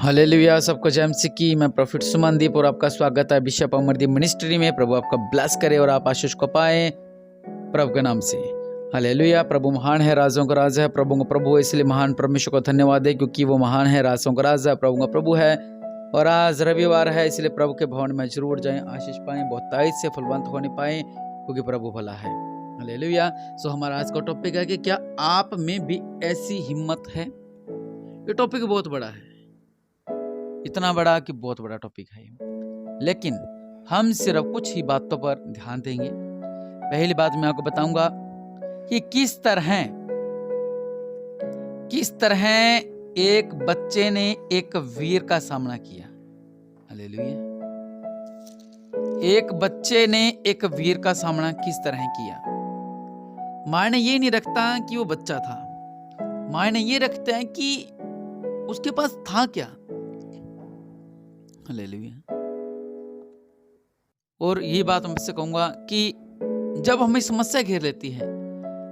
Hallelujah. सबको जय मसीह की। मैं प्रॉफिट सुमनदीप और आपका स्वागत है बिशप अमरदीप मिनिस्ट्री में। प्रभु आपका ब्लेस करे और आप आशीष को पाए प्रभु के नाम से। हालेलुया। प्रभु महान है, राजों का राज है, प्रभु का प्रभु है, इसलिए महान परमेश्वर को धन्यवाद है क्योंकि वो महान है, राजों का राज है, प्रभु का प्रभु है। और आज रविवार है, इसलिए प्रभु के भवन में जरूर जाएं, आशीष पाएं, बहुत तारीफ से फलवंत होने पाए क्योंकि प्रभु भला है। हालेलुया। सो हमारा आज का टॉपिक है कि क्या आप में भी ऐसी हिम्मत है। ये टॉपिक बहुत बड़ा है, इतना बड़ा कि बहुत बड़ा टॉपिक है, लेकिन हम सिर्फ कुछ ही बातों पर ध्यान देंगे। पहली बात मैं आपको बताऊंगा कि किस तरह एक बच्चे ने एक वीर का सामना किया। हालेलुया। एक बच्चे ने एक वीर का सामना किस तरह किया। मायने ये नहीं रखता कि वो बच्चा था, मायने ये रखता है कि उसके पास था क्या। हालेलुया। और ये बात मैं आपसे कहूंगा कि जब हमें समस्या घेर लेती है,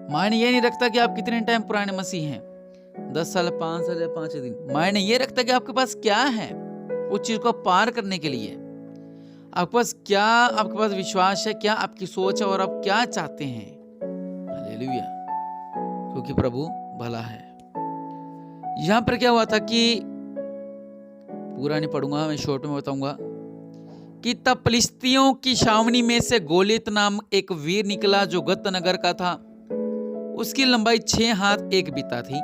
मायने ये नहीं रखता कि आप कितने टाइम पुराने मसीह हैं, 10 साल, 5 साल या 5 दिन। मायने ये रखता कि आपके पास क्या है उस चीज को पार करने के लिए। आपके पास क्या, आपके पास विश्वास है क्या, आपकी सोच है और आप क्या चाहते हैं। हालेलुया। क्योंकि प्रभु भला है। यहां पर क्या हुआ था कि पूरा नहीं पढ़ूंगा, मैं शॉर्ट में बताऊंगा कि तब फिलिस्तियों की छावनी में से गोलियत नाम एक वीर निकला जो गत नगर का था। उसकी लंबाई 6 हाथ 1 बित्ता थी।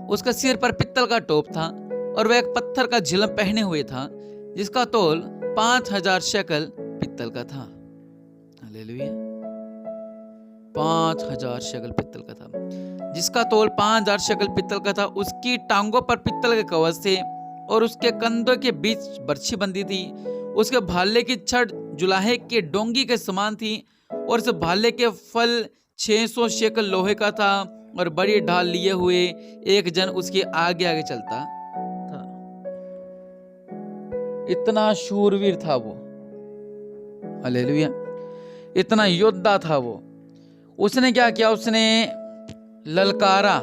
उसका सिर पर पित्तल का टोप था और वह एक पत्थर का झिलम पहने हुए था जिसका तोल 5000 शेकल पित्तल का था। हालेलुया। 5000 शेकल पित्तल का था, जिसका तोल 5000 शेकल पित्तल का था। उसकी टांगों पर पित्तल के कवच थे और उसके कंधों के बीच बर्छी बंधी थी। उसके भाले की छड़ जुलाहे के डोंगी के समान थी और उस भाले के फल 600 शेकल लोहे का था और बड़ी ढाल लिए हुए एक जन उसके आगे आगे चलता था। इतना शूरवीर था वो। हालेलुया। इतना योद्धा था वो। उसने क्या किया, उसने ललकारा।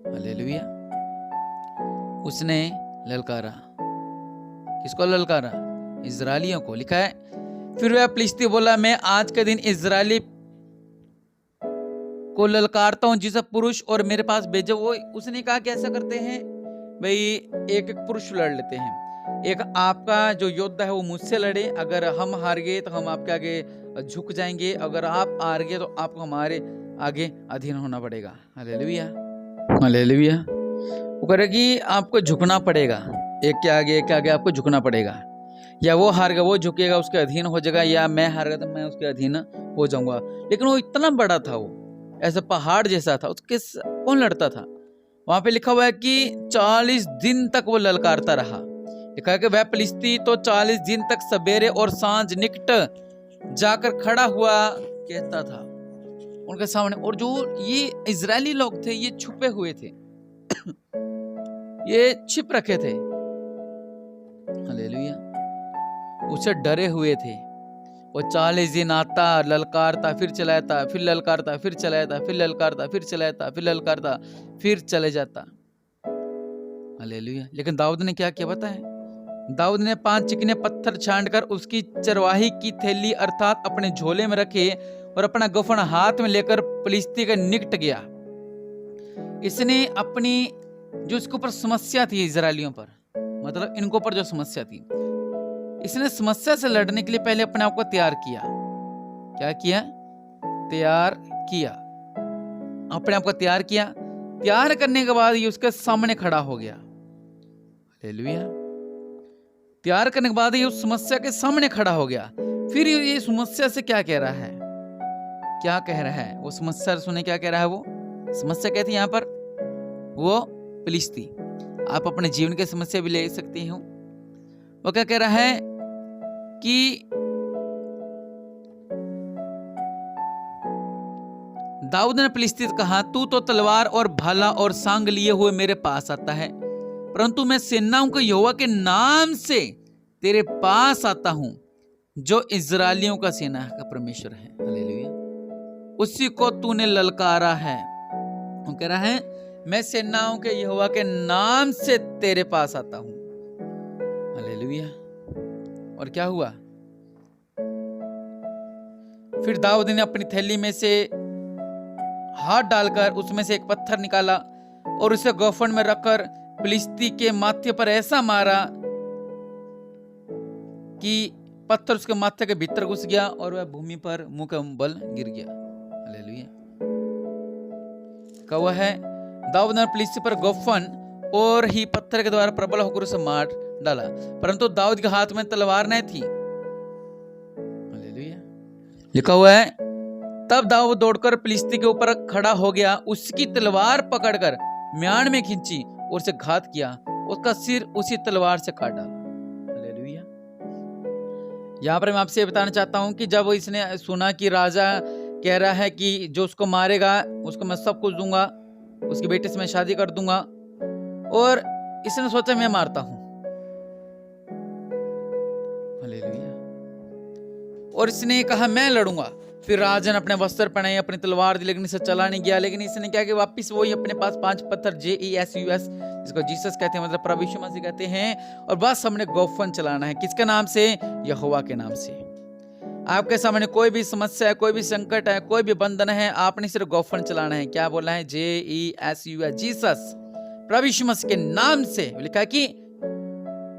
हालेलुया। उसने ललकारा। किसको ललकारा? इजराइलियों को। लिखा है, फिर वह फिलिस्ती बोला, मैं आज के दिन इजरायली को ललकारता हूं जिसे पुरुष और मेरे पास भेजो। वो उसने कहा कि ऐसा करते हैं भाई, एक एक पुरुष लड़ लेते हैं, एक आपका जो योद्धा है वो मुझसे लड़े। अगर हम हार गए तो हम आपके आगे झुक जाएंगे, अगर आप हार गए तो आपको हमारे आगे अधीन होना पड़ेगा। हालेलुया। हालेलुया। वो करेगी आपको झुकना पड़ेगा, एक के आगे आपको झुकना पड़ेगा। या वो हार गया वो झुकेगा, उसके अधीन हो जाएगा, या मैं हार गया तो मैं उसके अधीन हो जाऊंगा। लेकिन वो इतना बड़ा था, वो ऐसा पहाड़ जैसा था, उसके कौन लड़ता था। वहां पे लिखा हुआ है कि 40 दिन तक वो ललकारता रहा। लिखा है कि वह फिलिस्ती तो 40 दिन तक सवेरे और सांझ निकट जाकर खड़ा हुआ कहता था उनके सामने। और जो ये इजरायली लोग थे ये छुपे हुए थे, ये छिप रखे थे। हालेलुया। उसे डरे हुए थे। वो 40 दिन आता, ललकारता, फिर चलाता, फिर ललकारता, फिर चलाता, फिर ललकारता, फिर चलाता, फिर ललकारता, फिर चले जाता। हालेलुया। लेकिन दाऊद ने क्या किया पता है? दाऊद ने 5 चिकने पत्थर छांटकर उसकी चरवाही की थैली अर्थात अपने झोले में रखे और अपना गफन हाथ में लेकर फिलिस्ती के निकट गया। इसने अपनी जो इसके ऊपर समस्या थी, इजरायलियों पर, मतलब इनके ऊपर जो समस्या थी, इसने समस्या से लड़ने के लिए पहले अपने आप को तैयार किया। क्या किया? तैयार किया। अपने आप को तैयार किया। तैयार करने के बाद ये उसके सामने खड़ा हो गया। हालेलुया। तैयार करने के बाद ये उस समस्या के सामने खड़ा हो गया। फिर ये समस्या से क्या कह रहा है? क्या कह रहा है वो समस्या सुने? क्या कह रहा है वो समस्या? कहती है यहां पर वो फिलिस्ती। आप अपने जीवन की समस्या भी ले सकते हो। वो क्या कह रहा है कि दाऊद ने फिलिस्ती से कहा, तू तो तलवार और भाला और सांग लिए हुए मेरे पास आता है, परंतु मैं सेनाओं के यहोवा के नाम से तेरे पास आता हूं जो इजरायलियों का सेना का परमेश्वर है। हालेलुया। उसी को तूने ललकारा है। वो कह रहा है मैं सेनाओं के यहोवा के नाम से तेरे पास आता हूं। हालेलुया। और क्या हुआ? फिर दाऊद ने अपनी थैली में से हाथ डालकर उसमें से एक पत्थर निकाला और उसे गोफन में रखकर फिलिस्ती के माथे पर ऐसा मारा कि पत्थर उसके माथे के भीतर घुस गया और वह भूमि पर मुंह के बल गिर गया। हालेलुया। कहा है दाऊद ने फिलिस्ती पर गोफन और ही पत्थर के द्वारा प्रबल होकर उसे मार डाला, परंतु दाऊद के हाथ में तलवार नहीं थी। हालेलुया। लिखा हुआ है तब दाऊद दौड़कर फिलिस्ती के ऊपर खड़ा हो गया, उसकी तलवार पकड़कर म्यान में खींची और उसे घात किया, उसका सिर उसी तलवार से काट डाला। हालेलुया। यहाँ पर मैं आपसे बताना चाहता हूँ कि जब इसने सुना कि राजा कह रहा है कि जो उसको मारेगा उसको मैं सब कुछ दूंगा, उसकी बेटे से मैं शादी कर दूंगा, और इसने सोचा मैं मारता हूं। हालेलुया। और इसने कहा मैं लड़ूंगा। फिर राजा ने अपने वस्त्र पहनाए, अपनी तलवार दी, लेकिन इसे चला नहीं गया। लेकिन इसने क्या किया, वापिस वही अपने पास 5 पत्थर JESUS, जिसको जीसस कहते हैं, मतलब प्रभु यीशु मसीह कहते हैं, और बस हमने गोफन चलाना है। किसके नाम से? यहोवा के नाम से। आपके सामने कोई भी समस्या है, कोई भी संकट है, कोई भी बंधन है, आपने सिर्फ गोफन चलाना है। क्या बोलना है? JESUS, जीसस, प्रभु यीशु मसीह के नाम से। लिखा है कि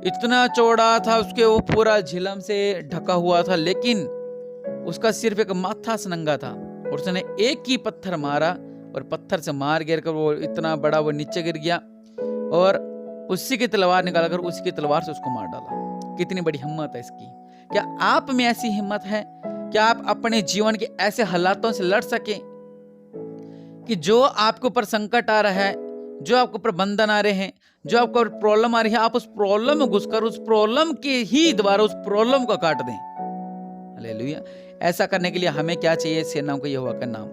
इतना चौड़ा था, उसके वो पूरा झिलम से ढका हुआ था, लेकिन उसका सिर्फ एक माथा से नंगा था, और उसने एक ही पत्थर मारा और पत्थर से मार गिर कर वो इतना बड़ा वो नीचे गिर गया, और उसी की तलवार निकालकर उसी की तलवार से उसको मार डाला। कितनी बड़ी हिम्मत है इसकी। क्या आप में ऐसी हिम्मत है? क्या आप अपने जीवन के ऐसे हालातों से लड़ सके कि जो आपके ऊपर संकट आ रहा है, जो आपके ऊपर बंधन आ रहे हैं, जो आपको प्रॉब्लम आ रही है, आप उस प्रॉब्लम में घुसकर उस प्रॉब्लम के ही द्वारा उस प्रॉब्लम को काट दें। हालेलुया। ऐसा करने के लिए हमें क्या चाहिए? सेनाओं का यहोवा का नाम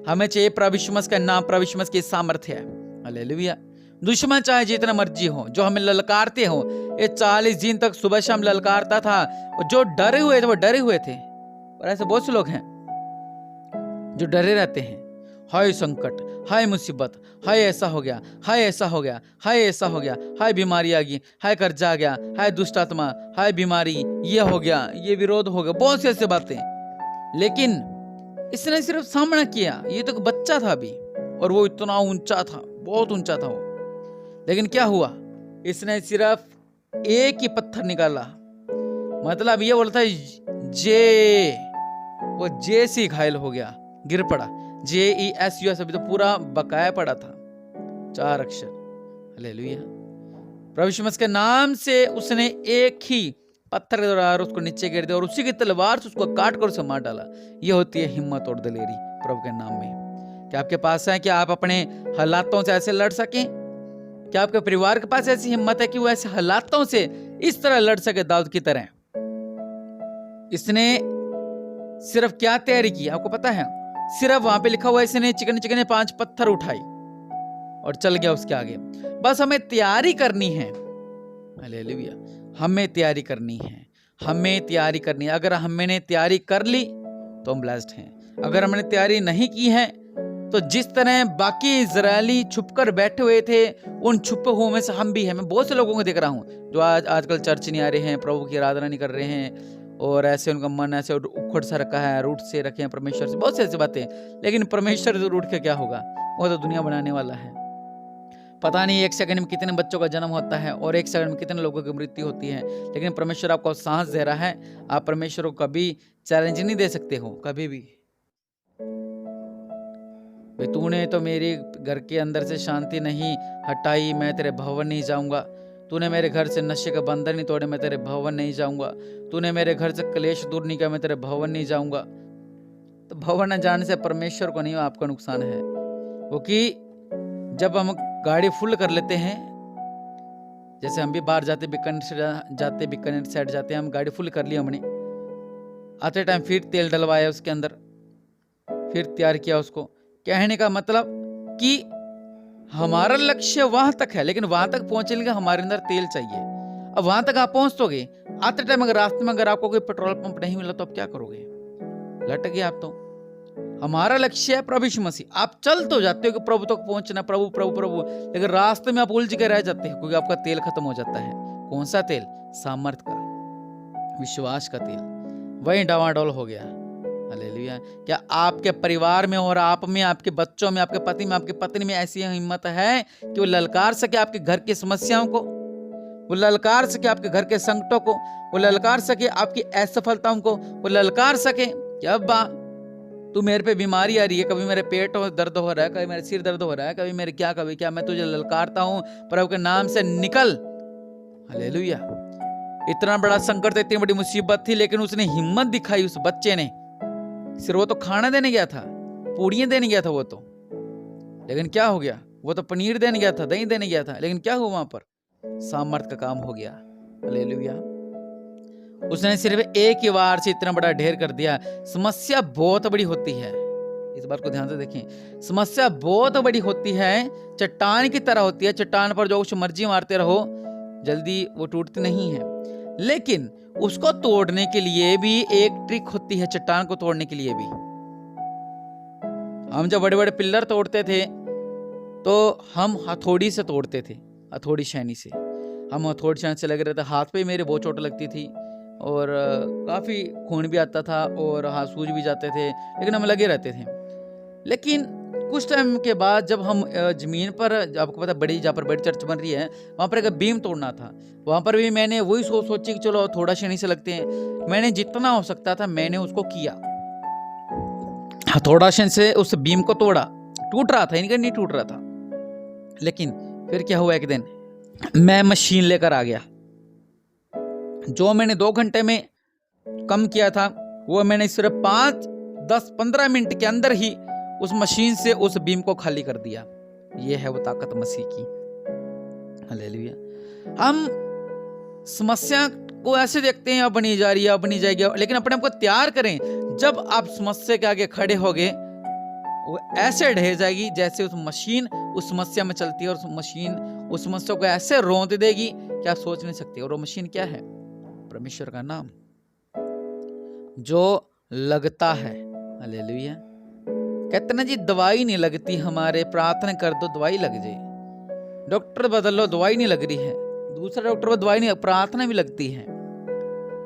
हमें चाहिए, प्रभु यीशु मसीह का नाम, प्रभु यीशु मसीह की सामर्थ्य है। हालेलुया। दुश्मन चाहे जितना मर्जी हो, जो हमें ललकारते हो, ये 40 दिन तक सुबह शाम ललकारता था, और जो डरे हुए थे वो डरे हुए थे। और ऐसे बहुत से लोग हैं जो डरे रहते हैं, हाय संकट, हाय मुसीबत, हाय ऐसा हो गया, हाय ऐसा हो गया, हाय ऐसा हो गया, हाय बीमारी आ गई, हाय कर्जा आ गया, हाय दुष्ट आत्मा, हाय बीमारी, ये हो गया, ये विरोध हो गया, बहुत सी ऐसी बातें। लेकिन इसने सिर्फ सामना किया। ये तो एक बच्चा था अभी, और वो इतना ऊंचा था, बहुत ऊंचा था वो। लेकिन क्या हुआ? इसने सिर्फ एक ही पत्थर निकाला, मतलब ये बोलता है वो जे से घायल हो गया, गिर पड़ा। JESUS अभी तो पूरा बकाया पड़ा था, 4 अक्षर। हालेलुया। प्रभु यीशु मसीह के नाम से उसने एक ही पत्थर के द्वारा उसको नीचे गिर दिया, और उसी की तलवार से उसको काट कर उसे मार डाला। ये होती है हिम्मत और दलेरी प्रभु के नाम में। क्या आपके पास है कि आप अपने हालातों से ऐसे लड़ सकें? क्या आपके परिवार के पास ऐसी हिम्मत है कि वो ऐसे हालातों से इस तरह लड़ सके, दाऊद की तरह? इसने सिर्फ क्या तैयारी की आपको पता है? सिर्फ वहां पे लिखा हुआ है इसने चिकने 5 पत्थर उठाई और चल गया उसके आगे। बस हमें तैयारी करनी है। हालेलुया। हमें तैयारी करनी है, हमें तैयारी करनी है। अगर हमने तैयारी कर ली तो हम ब्लेस्ड हैं। अगर हमने तैयारी नहीं की है तो जिस तरह बाकी इजरायली छुपकर बैठे हुए थे, उन छुपे हुए में से हम भी हैं। मैं बहुत से लोगों को देख रहा हूँ जो आजकल चर्च नहीं आ रहे हैं, प्रभु की आराधना नहीं कर रहे हैं, और ऐसे उनका मन ऐसे उखड़ सा रखा है, रूट से रखे हैं परमेश्वर से, बहुत सी ऐसी बातें। लेकिन परमेश्वर से रूठ के क्या होगा? वो तो दुनिया बनाने वाला है। पता नहीं 1 सेकंड में कितने बच्चों का जन्म होता है और 1 सेकंड में कितने लोगों की मृत्यु होती है, लेकिन परमेश्वर आपको साहस दे रहा है। आप परमेश्वर को कभी चैलेंज नहीं दे सकते हो, कभी भी। भाई तूने तो मेरे घर के अंदर से शांति नहीं हटाई, मैं तेरे भवन नहीं जाऊंगा। तूने मेरे घर से नशे का बंधन नहीं तोड़े, मैं तेरे भवन नहीं जाऊंगा। तूने मेरे घर से क्लेश दूर नहीं किया, मैं तेरे भवन नहीं जाऊंगा। तो भवन न जाने से परमेश्वर को नहीं, आपका नुकसान है। क्योंकि जब हम गाड़ी फुल कर लेते हैं, जैसे हम भी बाहर जाते, बीकानेर साइड जाते हैं, हम गाड़ी फुल कर ली हमने, आते टाइम फिर तेल डलवाया उसके अंदर, फिर तैयार किया उसको। कहने का मतलब कि हमारा लक्ष्य वहां तक है, लेकिन वहां तक पहुंचने के लिए हमारे अंदर तेल चाहिए। अब वहां तक आप पहुंचोगे, आते टाइम अगर रास्ते में अगर आपको कोई पेट्रोल पंप नहीं मिला तो आप क्या करोगे? लट गए आप तो। हमारा लक्ष्य है प्रभु यीशु मसीह। आप चल तो जाते हो कि प्रभु तक पहुंचना, प्रभु प्रभु प्रभु, लेकिन रास्ते में आप उलझ के रह जाते हैं क्योंकि आपका तेल खत्म हो जाता है। कौन सा तेल? सामर्थ का, विश्वास का तेल, वही डावाडोल हो गया। हालेलुया। क्या आपके परिवार में और आप में, आपके बच्चों में, आपके पति में, आपकी पत्नी में ऐसी हिम्मत है कि वो ललकार सके आपके घर की समस्याओं को, वो ललकार सके आपके घर के संकटों को, वो ललकार सके आपकी असफलताओं को, वो ललकार सके कि अब्बा तू मेरे पे बीमारी आ रही है, कभी मेरे पेट दर्द हो रहा है, कभी मेरे सिर दर्द हो रहा है, कभी मेरे क्या, कभी क्या, मैं तुझे ललकारता हूं, प्रभु के नाम से निकल। हालेलुया। इतना बड़ा संकट, इतनी बड़ी मुसीबत थी, लेकिन उसने हिम्मत दिखाई उस बच्चे ने। सिर्फ वो तो खाना देने गया था, पूड़ियां देने गया था वो तो, लेकिन क्या हो गया? वो तो पनीर देने गया था, दही देने गया था, लेकिन क्या हुआ? वहां पर सामर्थ का काम हो गया। हालेलुया। उसने सिर्फ एक ही बार से इतना बड़ा ढेर कर दिया। समस्या बहुत बड़ी होती है, इस बात को ध्यान से देखें। समस्या बहुत बड़ी होती है, चट्टान की तरह होती है। चट्टान पर जो कुछ मर्जी मारते रहो, जल्दी वो टूटती नहीं है, लेकिन उसको तोड़ने के लिए भी एक ट्रिक होती है। चट्टान को तोड़ने के लिए भी, हम जब बड़े बड़े पिल्लर तोड़ते थे तो हम हथौड़ी से तोड़ते थे, हथौड़ी शैनी से। हम हथौड़ी शैनी से लगे रहते, हाथ पे मेरे बहुत चोट लगती थी और काफ़ी खून भी आता था और हाथ सूज भी जाते थे, लेकिन हम लगे रहते थे। लेकिन कुछ टाइम के बाद जब हम ज़मीन पर, आपको पता बड़ी, जहाँ पर बड़ी चर्च बन रही है, वहाँ पर एक बीम तोड़ना था। वहाँ पर भी मैंने वही सोची कि चलो थोड़ा शनि से लगते हैं। मैंने जितना हो सकता था मैंने उसको किया, थोड़ा शनि से उस बीम को तोड़ा। टूट रहा था, इनका नहीं टूट रहा था, लेकिन फिर क्या हुआ, एक दिन मैं मशीन लेकर आ गया। जो मैंने 2 घंटे में कम किया था, वो मैंने सिर्फ 5, 10, 15 मिनट के अंदर ही उस मशीन से उस बीम को खाली कर दिया। ये है वो ताकत मसीह की। हालेलुया। हम समस्या को ऐसे देखते हैं, अब बनी जा रही है, अब बनी जाएगी, लेकिन अपने आप को तैयार करें। जब आप समस्या के आगे खड़े होगे, वो ऐसे ढह जाएगी जैसे उस मशीन उस समस्या में चलती है, और उस मशीन उस समस्या को ऐसे रौंद देगी कि आप सोच नहीं सकते। और वो मशीन क्या है? परमेश्वर का नाम जो लगता है। हालेलुया। कहते ना जी, दवाई नहीं लगती हमारे, प्रार्थना कर दो दवाई लग जाए। डॉक्टर बदल लो, दवाई नहीं लग रही है, दूसरा डॉक्टर पर दवाई नहीं, प्रार्थना भी लगती है।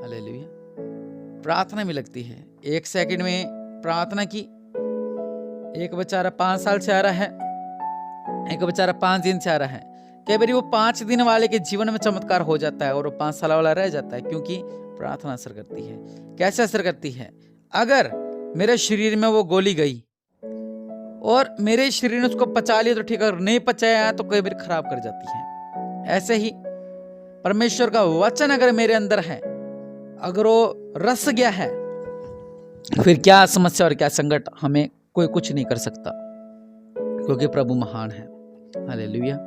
हालेलुया। प्रार्थना भी लगती है। 1 सेकंड में प्रार्थना की। एक बेचारा 5 साल से आ रहा है, एक बेचारा 5 दिन से आ रहा है। कई बार वो 5 दिन वाले के जीवन में चमत्कार हो जाता है और वो 5 साल वाला रह जाता है, क्योंकि प्रार्थना असर करती है। कैसे असर करती है? अगर मेरे शरीर में वो गोली गई और मेरे शरीर ने उसको पचा लिया तो ठीक है, नहीं पचाया तो कई बार खराब कर जाती है। ऐसे ही परमेश्वर का वचन अगर मेरे अंदर है, अगर वो रस गया है, फिर क्या समस्या और क्या संकट हमें कोई कुछ नहीं कर सकता, क्योंकि प्रभु महान है। हालेलुया।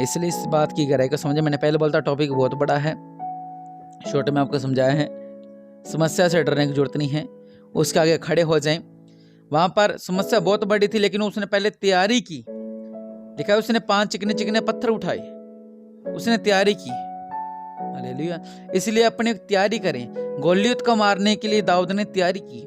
इसलिए इस बात की गहराई को समझे। मैंने पहले बोलता टॉपिक बहुत बड़ा है, छोटे में आपको समझाया है। समस्या से डरने की जरूरत नहीं है, उसके आगे खड़े हो जाएं। वहां पर समस्या बहुत बड़ी थी, लेकिन उसने पहले तैयारी की। लिखा है उसने 5 चिकने चिकने पत्थर उठाए, उसने तैयारी की। हालेलुया। इसलिए अपनी तैयारी करें। गोलियत को मारने के लिए दाऊद ने तैयारी की।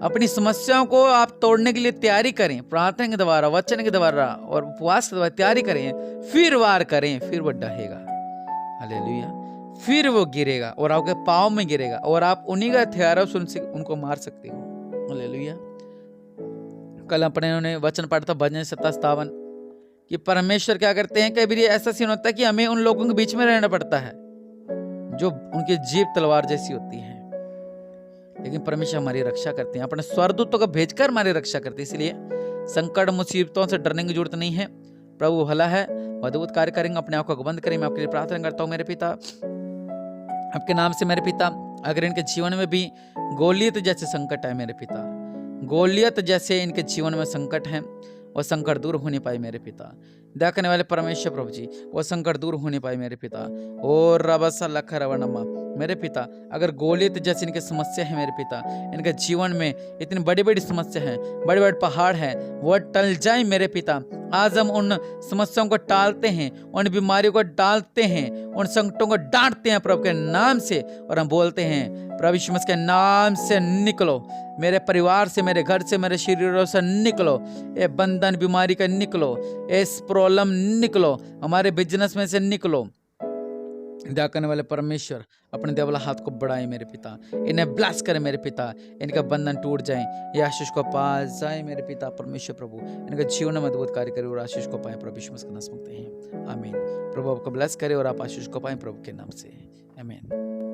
अपनी समस्याओं को आप तोड़ने के लिए तैयारी करें, प्रार्थना के द्वारा, वचन के द्वारा और उपवास के द्वारा तैयारी करें, फिर वार करें, फिर वो ढहेगा। हालेलुया। फिर वो गिरेगा और आपके पाँव में गिरेगा और आप उन्हीं का हथियारों से उनको मार सकते हो। हालेलुया। कल अपने उन्होंने वचन पढ़ा था भजन 57 कि परमेश्वर क्या करते हैं, कई बार ऐसा सीन होता है कि हमें उन लोगों के बीच में रहना पड़ता है जो उनकी जीभ तलवार जैसी होती है, लेकिन परमेश्वर हमारी रक्षा करते हैं, अपने स्वर्गदूतों को भेजकर हमारी रक्षा करते हैं। इसलिए संकट मुसीबतों से डरने की जरूरत नहीं है। प्रभु भला है, अद्भुत कार्य करेंगे। अपने आप को बंद करें। मैं आपके लिए प्रार्थना करता हूँ। मेरे पिता, आपके नाम से मेरे पिता, अगर इनके जीवन में भी गोलियत जैसे संकट है मेरे पिता, गोलियत जैसे इनके जीवन में संकट है, वो संकट दूर होने पाए मेरे पिता। दया करने वाले परमेश्वर प्रभु जी, वो संकट दूर होने पाए मेरे पिता। और रबसा लख रवनमा मेरे पिता, अगर गोलियत जैसी इनकी समस्या है मेरे पिता, इनके जीवन में इतनी बड़ी बड़ी समस्या है, बड़े बड़े पहाड़ हैं, वो टल जाए मेरे पिता। आज हम उन समस्याओं को टालते हैं, उन बीमारियों को डालते हैं, उन संकटों को डांटते हैं प्रभु के नाम से, और हम बोलते हैं प्रभु यीशु मसीह के नाम से निकलो, मेरे परिवार से, मेरे घर से, मेरे शरीरों से निकलो, ये बंधन बीमारी का निकलो, इस प्रॉब्लम निकलो, हमारे बिजनेस में से निकलो। दया करने वाले परमेश्वर अपने दया वाला हाथ को बढ़ाए मेरे पिता, इन्हें ब्लेस करे मेरे पिता, इनका बंधन टूट जाए, ये आशीष को पास जाए मेरे पिता परमेश्वर प्रभु, इनका जीवन में अद्भुत कार्य करे और आशीष को पाए प्रभु यीशु मसीह के नाम से मांगते हैं, आमीन। प्रभु आपको ब्लेस करे और आप आशीष को पाए प्रभु के नाम से, आमीन।